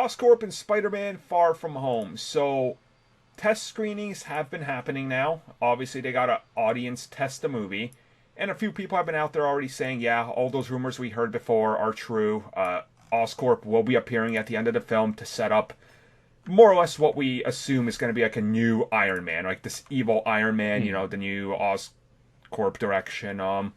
Oscorp and Spider-Man Far From Home. So, test screenings have been happening now. Obviously, they got an audience test the movie. And a few people have been out there already saying, yeah, all those rumors we heard before are true. Oscorp will be appearing at the end of the film to set up more or less what we assume is going to be like a new Iron Man, like this evil Iron Man, you know, the new Oscorp direction.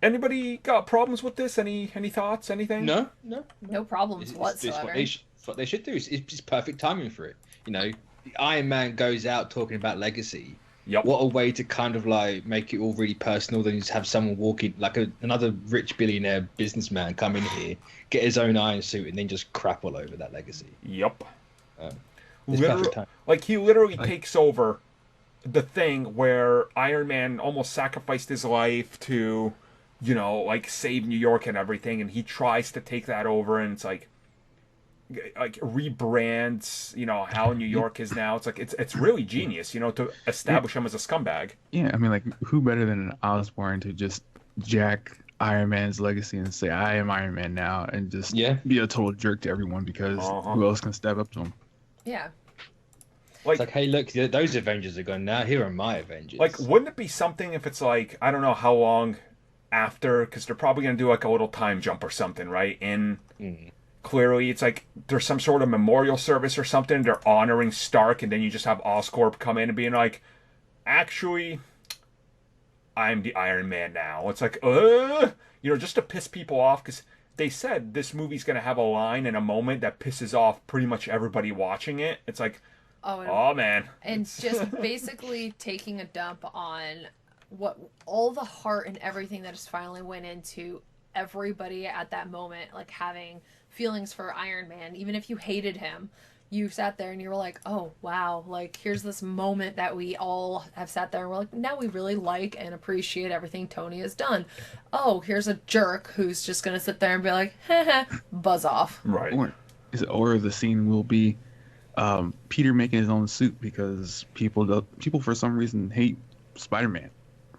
Anybody got problems with this? Any thoughts? Anything? No problems whatsoever. It's what they should do. It's perfect timing for it. You know, the Iron Man goes out talking about legacy. Yep. What a way to kind of like make it all really personal. Then you just have someone walking like another rich billionaire businessman come in here, get his own iron suit, and then just crap all over that legacy. Yep. Like he literally takes over the thing where Iron Man almost sacrificed his life to, you know, like save New York and everything, and he tries to take that over, and it's like rebrands, you know, how New York is now. It's like it's really genius, you know, to establish him as a scumbag. Yeah, I mean, like, who better than an Osborn to just jack Iron Man's legacy and say, I am Iron Man now, and just be a total jerk to everyone, because who else can step up to him? Yeah. It's like, hey, look, those Avengers are gone now. Here are my Avengers. Like, wouldn't it be something if it's like, I don't know how long after, because they're probably going to do like a little time jump or something, right? Clearly, it's like there's some sort of memorial service or something. They're honoring Stark, and then you just have Oscorp come in and being like, actually, I'm the Iron Man now. It's like, you know, just to piss people off, because they said this movie's going to have a line in a moment that pisses off pretty much everybody watching it. It's like, oh man. And just basically taking a dump on what all the heart and everything that just finally went into everybody at that moment, like having feelings for Iron Man. Even if you hated him, you sat there and you were like, oh wow, like here's this moment that we all have sat there and we're like, now we really like and appreciate everything Tony has done. Oh, here's a jerk who's just gonna sit there and be like, heh, buzz off. Right. Or the scene will be Peter making his own suit, because people for some reason hate Spider-Man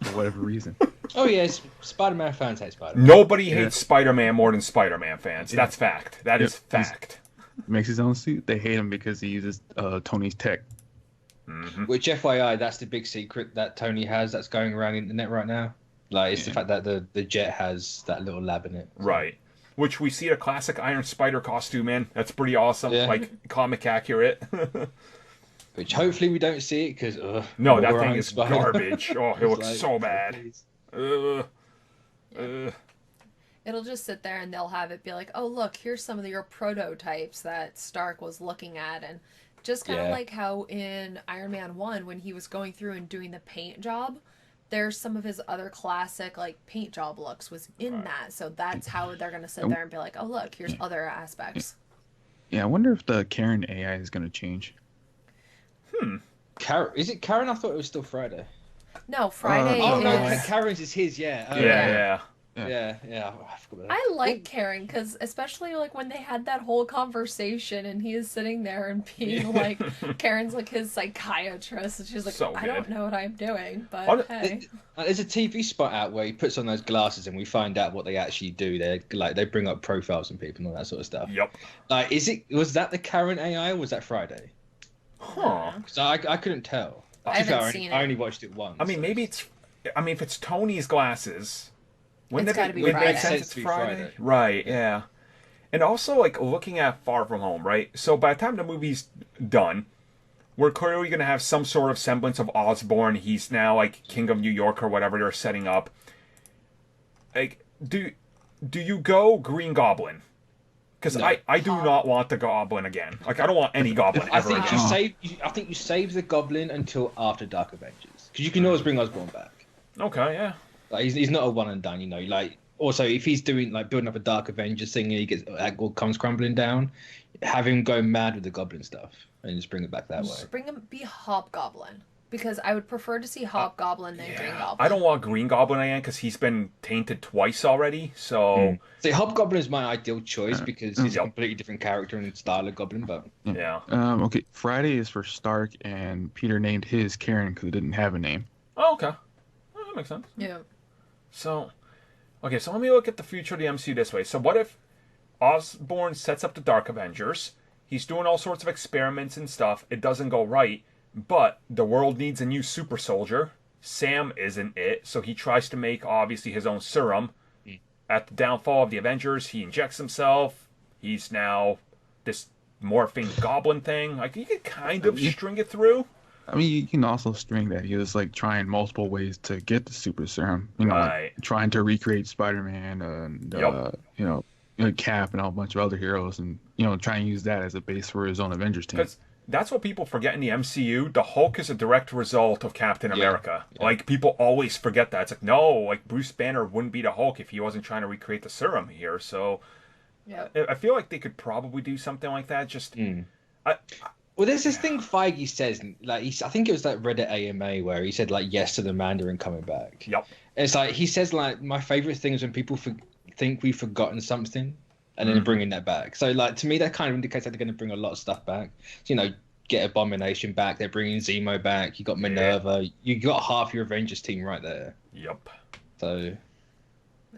for whatever reason. Oh yes, Spider-Man fans hate Spider-Man. Nobody hates Spider-Man more than Spider-Man fans. That's fact. That is fact. Makes his own suit. They hate him because he uses Tony's tech. Which, FYI, that's the big secret that Tony has that's going around the internet right now. Like, it's the fact that the jet has that little lab in it. So. Right. Which we see a classic Iron Spider costume in. That's pretty awesome. Yeah. Like, comic accurate. Which hopefully we don't see it, because no, that thing is garbage. Oh, it looks like, so bad. It'll just sit there and they'll have it be like, oh look, here's some of your prototypes that Stark was looking at, and just kind of like how in Iron Man 1 when he was going through and doing the paint job, there's some of his other classic like paint job looks was in that. So that's how they're gonna sit there and be like, oh look, here's other aspects. Yeah, I wonder if the Karen AI is gonna change. Is it Karen? I thought it was still Friday. No, Friday no, Karen's is his, yeah. Yeah. I forgot about that. I like Karen, because especially like when they had that whole conversation and he is sitting there and being like, Karen's like his psychiatrist, and she's like, so I don't know what I'm doing, but hey. There's a TV spot out where he puts on those glasses and we find out what they actually do. They bring up profiles and people and all that sort of stuff. Yep. Was that the Karen AI or was that Friday? Huh. So I couldn't tell. I haven't seen it. I only watched it once. I mean, maybe it's... I mean, if it's Tony's glasses... It's gotta be Friday. It makes sense it's Friday. Right, yeah. And also, like, looking at Far From Home, right? So by the time the movie's done, we're clearly going to have some sort of semblance of Osborn. He's now, like, King of New York or whatever they're setting up. Like, do you go Green Goblin? Because no. I do not want the Goblin again. Like, I don't want any Goblin ever again. I think you save the Goblin until after Dark Avengers. Because you can always bring Osborn back. Okay, yeah. Like, he's not a one and done, you know. Like, also, if he's doing, like, building up a Dark Avengers thing and he gets, like, all comes crumbling down, have him go mad with the Goblin stuff and just bring it back that way. Bring him, be Hobgoblin. Because I would prefer to see Hobgoblin than Green Goblin. I don't want Green Goblin again because he's been tainted twice already. So, See, Hobgoblin is my ideal choice because he's a completely different character and style of Goblin. But okay, Friday is for Stark, and Peter named his Karen because it didn't have a name. Oh, okay, well, that makes sense. Yeah. So, so let me look at the future of the MCU this way. So, what if Osborn sets up the Dark Avengers, He's doing all sorts of experiments and stuff. It doesn't go right, but the world needs a new super soldier. Sam isn't it, so he tries to make, obviously, his own serum. At the downfall of the Avengers, he injects himself. He's now this morphing goblin thing. Like, you could kind of string it through. I mean, you can also string that he was like trying multiple ways to get the super serum. You know, like trying to recreate Spider-Man and you know, Cap and a whole bunch of other heroes, and you know, trying to use that as a base for his own Avengers team. Because that's what people forget in the MCU. The Hulk is a direct result of Captain America. Yeah. Like, people always forget that. It's like, no, like Bruce Banner wouldn't be the Hulk if he wasn't trying to recreate the serum here. So, I feel like they could probably do something like that. Just, well, there's this thing Feige says, like I think it was like Reddit AMA where he said like yes to the Mandarin coming back. Yep. And it's like he says like my favorite thing is when people think we've forgotten something and then bringing that back. So like to me that kind of indicates that they're going to bring a lot of stuff back. So, you know, get Abomination back. They're bringing Zemo back. You got Minerva. You got half your Avengers team right there. Yep. So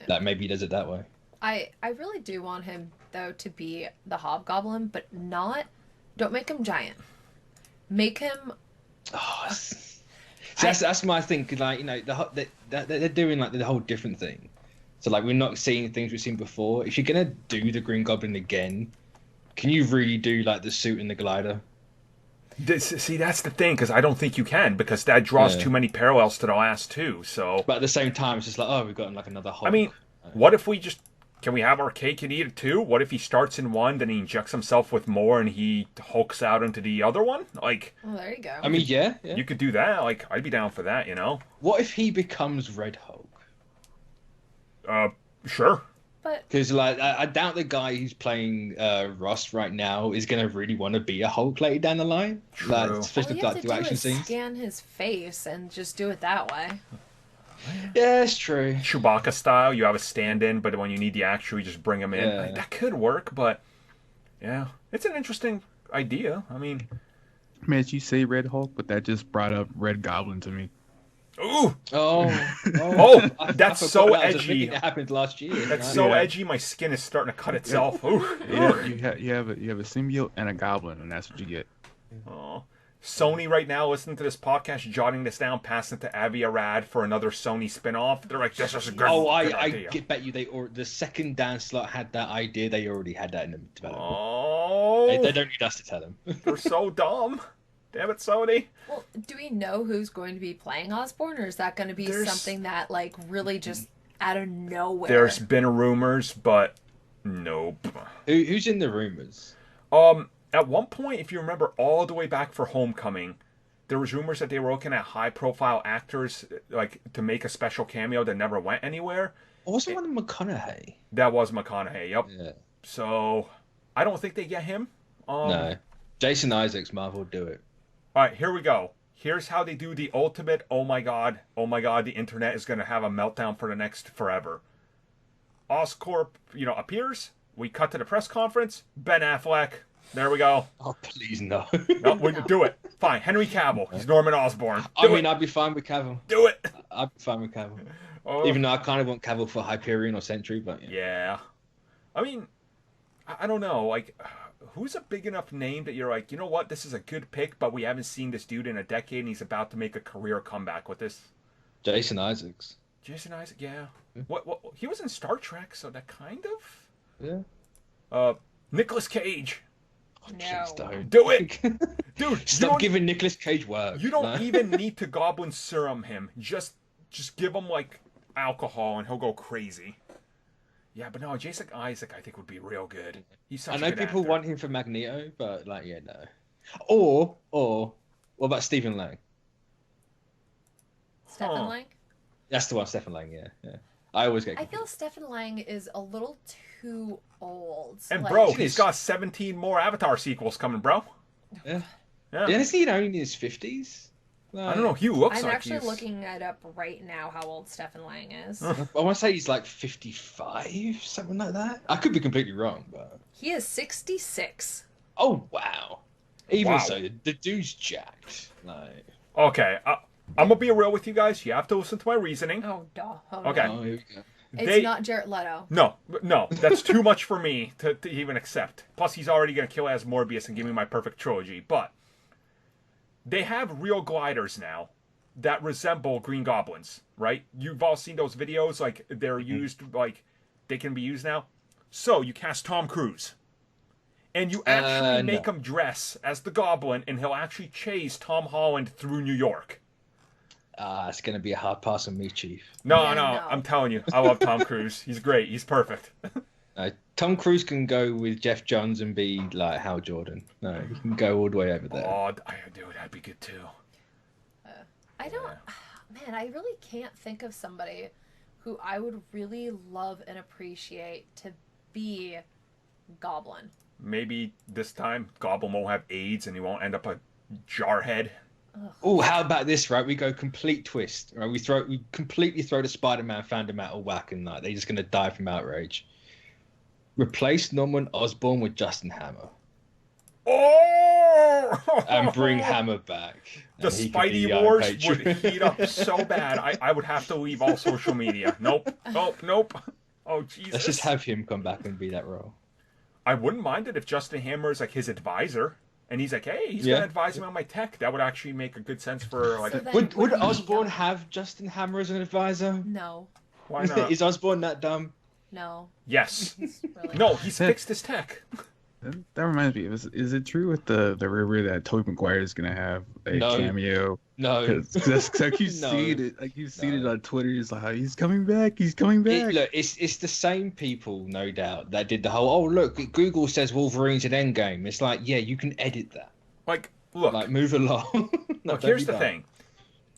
like maybe he does it that way. I really do want him though to be the Hobgoblin, but not. Don't make him giant. Make him. Oh, that's my thing. Cause like, you know, they're doing like the whole different thing. So like we're not seeing things we've seen before. If you're gonna do the Green Goblin again, can you really do like the suit and the glider? See, that's the thing, because I don't think you can, because that draws too many parallels to the last two. So, but at the same time, it's just like, oh, we've got like another Hulk. I mean, what if we just. Can we have our cake and eat it too? What if he starts in one, then he injects himself with more, and he hulks out into the other one? Like, well, there you go. I mean, yeah. You could do that. Like, I'd be down for that. You know. What if he becomes Red Hulk? Sure. Because like, I doubt the guy who's playing Ross right now is gonna really want to be a Hulk later down the line. True. Like, especially all you have like to do do action is scenes. Scan his face and just do it that way. Yeah, it's true. Chewbacca style, you have a stand-in, but when you need the action, you just bring him in. Yeah. That could work, but yeah, it's an interesting idea. I mean, man, you say Red Hulk, but that just brought up Red Goblin to me. Ooh! Oh! That's so edgy. It happened last year. That's so edgy. My skin is starting to cut itself. Ooh. You have a symbiote and a goblin, and that's what you get. Oh. Sony right now listening to this podcast, jotting this down, passing it to Avi Arad for another Sony spin-off. They're like, this is a good idea. I bet you the second Dan Slott had that idea, they already had that in the development. Oh. They don't need us to tell them. They're so dumb. Damn it, Sony. Well, do we know who's going to be playing Osborn, or is that going to be something that, like, really just out of nowhere? There's been rumors, but nope. Who's in the rumors? At one point, if you remember all the way back for Homecoming, there was rumors that they were looking at high-profile actors like to make a special cameo that never went anywhere. Wasn't one of McConaughey? That was McConaughey, yep. Yeah. So, I don't think they get him. No. Jason Isaacs, Marvel, do it. All right, here we go. Here's how they do the ultimate, oh my god, the internet is going to have a meltdown for the next forever. OSCORP, appears. We cut to the press conference. Ben Affleck. There we go. Oh, please, no. No, we can do it. Fine. Henry Cavill. He's Norman Osborn. I'd be fine with Cavill. Do it. I'd be fine with Cavill. Even though I kind of want Cavill for Hyperion or Sentry, but yeah. I mean, I don't know. Like, who's a big enough name that you're like, you know what? This is a good pick, but we haven't seen this dude in a decade, and he's about to make a career comeback with this. Jason Isaacs. Jason Isaac, yeah. What? He was in Star Trek, so that kind of. Yeah. Nicolas Cage. Oh, no. Don't. Do it! Dude, stop giving Nicolas Cage work. You don't even need to Goblin Serum him. Just give him, like, alcohol and he'll go crazy. Yeah, but no, Jacek Isaac I think would be real good. He's such a good people actor. want him for Magneto, but, like, yeah, no. Or, what about Stephen Lang? Stephen Lang? That's the one, Stephen Lang, yeah. I always get confused. I feel Stephen Lang is a little too old. And bro, he's got 17 more Avatar sequels coming, bro. Yeah. Is he only in his 50s? Like, I don't know. He looks I'm like actually looking it up right now how old Stephen Lang is. I want to say he's like 55, something like that. I could be completely wrong, but... He is 66. Oh, wow. Even so, the dude's jacked. Like... Okay, I'm going to be real with you guys. You have to listen to my reasoning. Oh, duh. Okay. Oh, here we go. It's not Jared Leto. No, that's too much for me to even accept. Plus, he's already going to kill as Morbius and give me my perfect trilogy. But they have real gliders now that resemble Green Goblins, right? You've all seen those videos, like, they're used, like, they can be used now. So, you cast Tom Cruise. And you actually make him dress as the Goblin, and he'll actually chase Tom Holland through New York. It's going to be a hard pass on me, Chief. No, I'm telling you. I love Tom Cruise. He's great. He's perfect. Tom Cruise can go with Jeff Johns and be like Hal Jordan. No, he can go all the way over there. Oh, dude, that'd be good too. I don't... Man, I really can't think of somebody who I would really love and appreciate to be Goblin. Maybe this time Goblin won't have AIDS and he won't end up a jarhead. Oh, how about this, right? We go complete twist. Right? We completely throw the Spider-Man fandom out of whack and like they're just gonna die from outrage. Replace Norman Osborn with Justin Hammer. Oh! And bring Hammer back. The Spidey Wars would heat up so bad. I would have to leave all social media. Nope. Oh, Jesus. Let's just have him come back and be that role. I wouldn't mind it if Justin Hammer is like his advisor. And he's like, hey, he's going to advise me on my tech. That would actually make a good sense for, like... So would Osborn have Justin Hammer as an advisor? No. Why not? Is Osborn that dumb? No. Yes. No, he's fixed his tech. That reminds me, is it true with the rumor that Tobey Maguire is going to have a cameo? No. Because I keep seeing it. I keep seeing it on Twitter. It's like, he's coming back. He's coming back. Look, it's the same people, no doubt, that did the whole, oh, look, Google says Wolverine's an Endgame. It's like, yeah, you can edit that. Like, look. Like, move along. Look, here's the thing.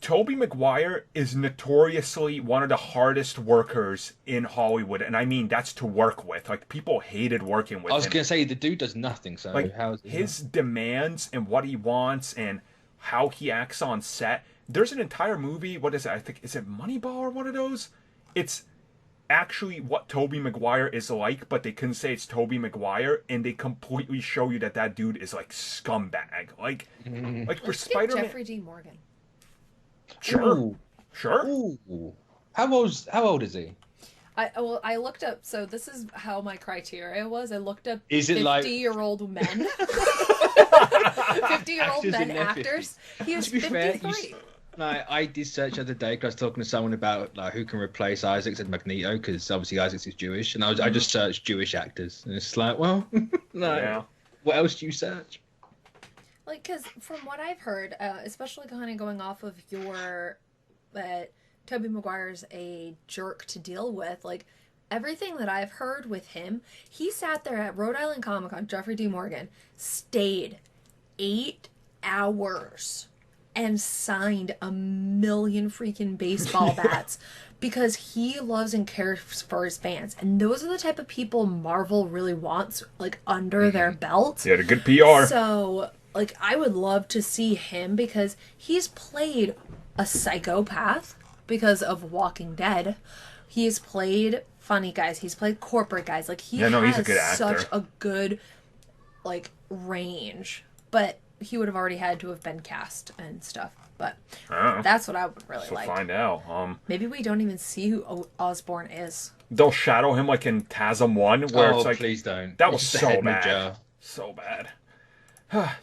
Tobey Maguire is notoriously one of the hardest workers in Hollywood, and I mean that's to work with. Like, people hated working with him. I was gonna say the dude does nothing. So like, his demands and what he wants and how he acts on set. There's an entire movie. What is it? I think is it Moneyball or one of those? It's actually what Tobey Maguire is like, but they couldn't say it's Tobey Maguire, and they completely show you that dude is like scumbag. Like for Spider-Man. Jeffrey D. Morgan. Sure. Ooh. Sure. Ooh. How old is he? I looked up. So this is how my criteria was. I looked up. Is it 50-year-old men? 50-year-old men actors. He was 53. I did search the other day because I was talking to someone about like who can replace Isaacs and Magneto because obviously Isaacs is Jewish, and I just searched Jewish actors, and it's like, well, no. Yeah. What else do you search? Like, because from what I've heard, especially kind of going off of your, Tobey Maguire's a jerk to deal with, like, everything that I've heard with him, he sat there at Rhode Island Comic Con, Jeffrey D. Morgan, stayed 8 hours and signed 1 million freaking baseball bats because he loves and cares for his fans. And those are the type of people Marvel really wants, like, under their belt. He had a good PR. So... like, I would love to see him because he's played a psychopath because of Walking Dead. He's played funny guys. He's played corporate guys. Like, he has he's a good actor. Such a good, like, range. But he would have already had to have been cast and stuff. But that's what I would really like. So find out. Maybe we don't even see who Osborn is. They'll shadow him like in TASM 1 where it's like... please don't. That was so bad. So bad.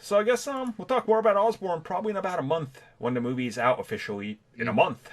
So I guess we'll talk more about Osborn probably in about a month when the movie's out officially in a month.